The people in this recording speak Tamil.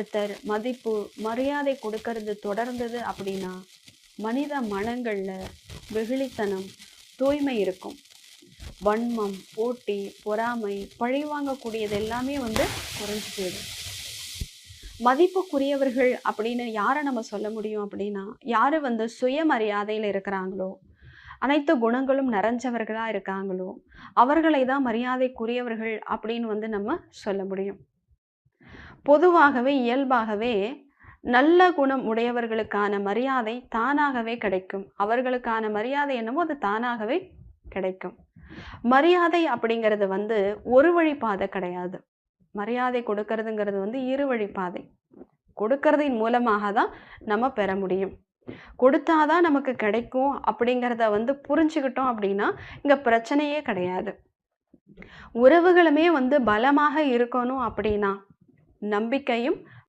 ஒருத்தர் மதிப்பு, மரியாதை கொடுக்கறது தொடர்ந்தது அப்படின்னா, மனித மனங்கள்ல வெகுளித்தனம், தூய்மை இருக்கும். வன்மம், போட்டி, பொறாமை, பழிவாங்கக்கூடியது எல்லாமே குறைஞ்சு போயிடும். மதிப்புக்குரியவர்கள் அப்படின்னு யார நம்ம சொல்ல முடியும் அப்படின்னா, யாரு சுயமரியாதையில இருக்கிறாங்களோ, அனைத்து குணங்களும் நிறைஞ்சவர்களா இருக்காங்களோ, அவர்களை தான் மரியாதைக்குரியவர்கள் அப்படின்னு நம்ம சொல்ல முடியும். பொதுவாகவே, இயல்பாகவே நல்ல குணம் உடையவர்களுக்கான மரியாதை தானாகவே கிடைக்கும். அவர்களுக்கான மரியாதை என்னமோ அது தானாகவே கிடைக்கும். மரியாதை அப்படிங்கிறது ஒரு வழி பாதை கிடையாது. மரியாதை கொடுக்கறதுங்கிறது இரு வழி பாதை. கொடுக்கறதின் மூலமாக தான் நம்ம பெற முடியும். கொடுத்தாதான் நமக்கு கிடைக்கும் அப்படிங்கிறத புரிஞ்சுக்கிட்டோம் அப்படின்னா, இங்க பிரச்சனையே கிடையாது. உறவுகளுமே பலமாக இருக்கணும் அப்படின்னா, நம்பிக்கையும்